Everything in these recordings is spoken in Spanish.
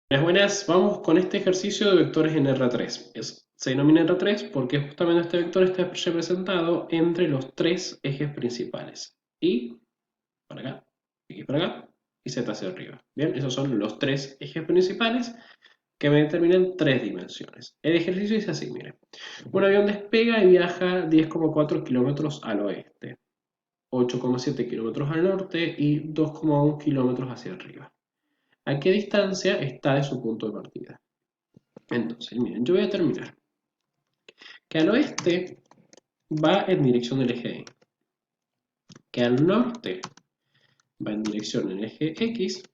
Buenas, buenas, vamos con este ejercicio de vectores en R3. Se denomina R3 porque justamente este vector está representado entre los tres ejes principales. Y para acá, y para acá, y Z hacia arriba. Bien, esos son los tres ejes principales que me determinan tres dimensiones. El ejercicio dice así, miren. Un avión despega y viaja 10,4 kilómetros al oeste, 8,7 kilómetros al norte y 2,1 kilómetros hacia arriba. ¿A qué distancia está de su punto de partida? Entonces, miren, yo voy a terminar. Que al oeste va en dirección del eje Y. Que al norte va en dirección del eje X.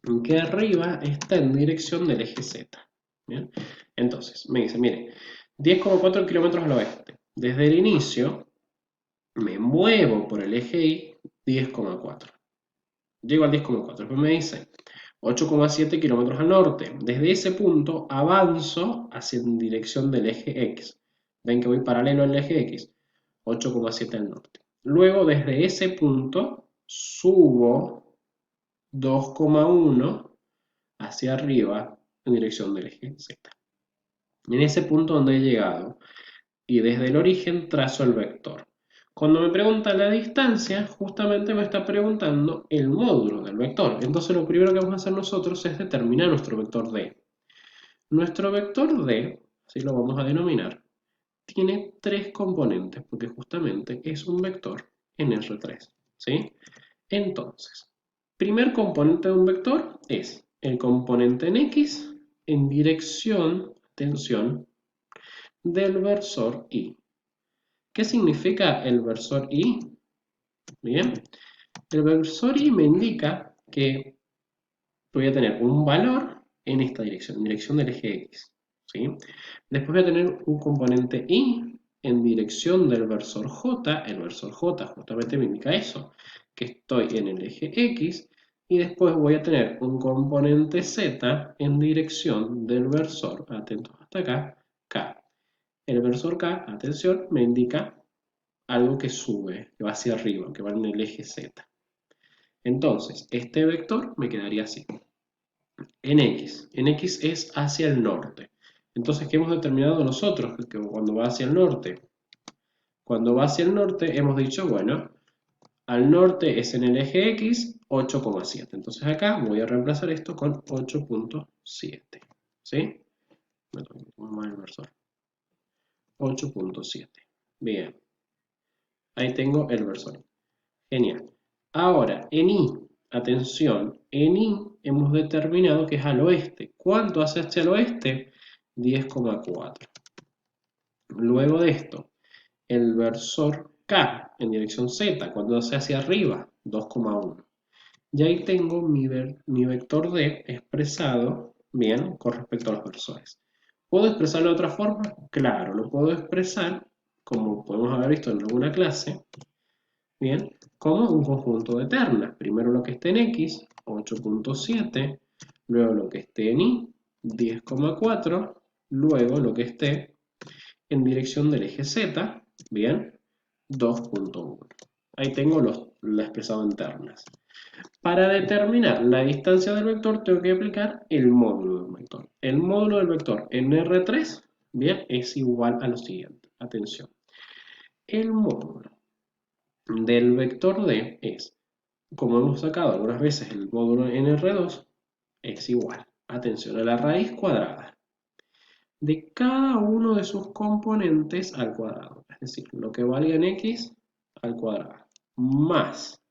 Y que arriba está en dirección del eje Z. ¿Bien? Entonces, me dice, mire, 10,4 kilómetros al oeste. Desde el inicio me muevo por el eje Y 10,4. Llego al 10,4. Después me dice 8,7 kilómetros al norte. Desde ese punto avanzo hacia en dirección del eje X. Ven que voy paralelo al eje X. 8,7 al norte. Luego desde ese punto subo 2,1 hacia arriba en dirección del eje Z. En ese punto donde he llegado y desde el origen trazo el vector. Cuando me pregunta la distancia, justamente me está preguntando el módulo del vector. Entonces lo primero que vamos a hacer nosotros es determinar nuestro vector D. Nuestro vector D, así lo vamos a denominar, tiene tres componentes, porque justamente es un vector en R3, ¿sí? Entonces, primer componente de un vector es el componente en X en dirección, atención, del versor Y. ¿Qué significa el versor Y? Bien, el versor Y me indica que voy a tener un valor en esta dirección, en dirección del eje X, ¿sí? Después voy a tener un componente Y en dirección del versor J. El versor J justamente me indica eso, que estoy en el eje X. Y después voy a tener un componente Z en dirección del versor, atentos hasta acá, K. El versor K, atención, me indica algo que sube, que va hacia arriba, que va en el eje Z. Entonces, este vector me quedaría así. En X es hacia el norte. Entonces, ¿qué hemos determinado nosotros? Que cuando va hacia el norte. Cuando va hacia el norte hemos dicho, bueno, al norte es en el eje X 8,7. Entonces acá voy a reemplazar esto con 8,7. ¿Sí? Me tomo más el versor. 8,7. Bien. Ahí tengo el versor. Genial. Ahora, en I, atención, en I hemos determinado que es al oeste. ¿Cuánto hace hacia el oeste? 10,4. Luego de esto, el versor K en dirección Z, cuando hace hacia arriba? 2,1. Y ahí tengo mi vector D expresado, bien, con respecto a los versores. ¿Puedo expresarlo de otra forma? Claro, lo puedo expresar, como podemos haber visto en alguna clase, bien, como un conjunto de ternas. Primero lo que esté en X, 8,7, luego lo que esté en Y, 10,4, luego lo que esté en dirección del eje Z, bien, 2,1. Ahí tengo la expresado en ternas. Para determinar la distancia del vector tengo que aplicar el módulo del vector. El módulo del vector en R3, bien, es igual a lo siguiente. Atención. El módulo del vector D es, como hemos sacado algunas veces el módulo en R2, es igual, atención, a la raíz cuadrada de cada uno de sus componentes al cuadrado. Es decir, lo que valga en X al cuadrado, más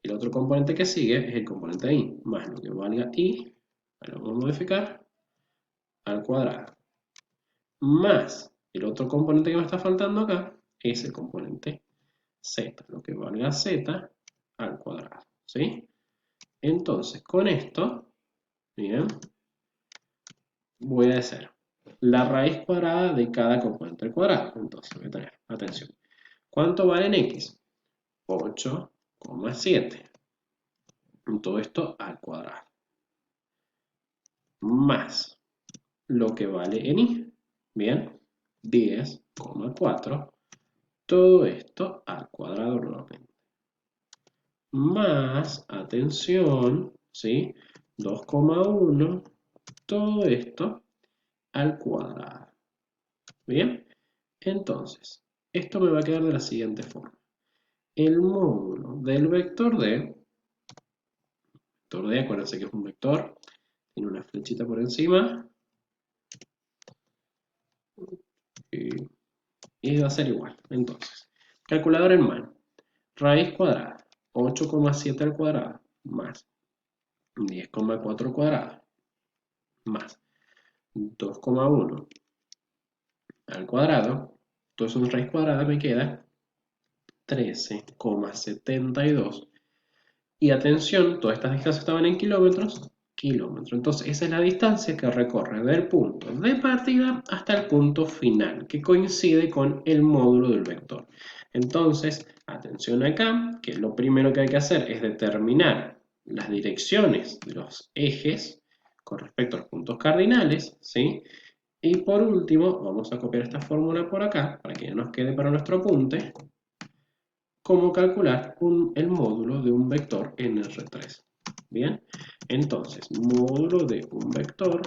el otro componente que sigue es el componente Y, más lo que valga Y, lo vamos a modificar, al cuadrado, más el otro componente que me está faltando acá es el componente Z, lo que valga Z al cuadrado, ¿sí? Entonces, con esto, bien, voy a hacer la raíz cuadrada de cada componente al cuadrado. Entonces, voy a tener, atención, ¿cuánto vale en X? 8,7. Todo esto al cuadrado. Más lo que vale en Y. Bien, 10,4. Todo esto al cuadrado nuevamente. Más, atención, ¿sí? 2,1, todo esto al cuadrado. ¿Bien? Entonces, esto me va a quedar de la siguiente forma. El módulo del vector D, acuérdense que es un vector, tiene una flechita por encima, y va a ser igual. Entonces, calculador en mano. Raíz cuadrada, 8,7 al cuadrado, más 10,4 al cuadrado, más 2,1 al cuadrado. Todo eso en raíz cuadrada me queda 13,72. Y atención, todas estas distancias estaban en kilómetros. Entonces, esa es la distancia que recorre del punto de partida hasta el punto final, que coincide con el módulo del vector. Entonces, atención acá, que lo primero que hay que hacer es determinar las direcciones de los ejes con respecto a los puntos cardinales, ¿sí? Y por último, vamos a copiar esta fórmula por acá, para que ya nos quede para nuestro apunte, cómo calcular el módulo de un vector en R3. Bien, entonces, módulo de un vector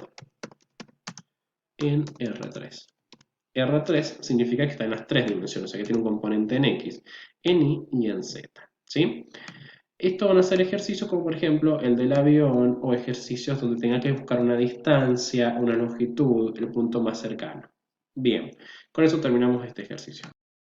en R3. R3 significa que está en las tres dimensiones, o sea que tiene un componente en X, en Y y en Z. ¿Sí? Esto van a ser ejercicios como por ejemplo el del avión o ejercicios donde tenga que buscar una distancia, una longitud, el punto más cercano. Bien, con eso terminamos este ejercicio.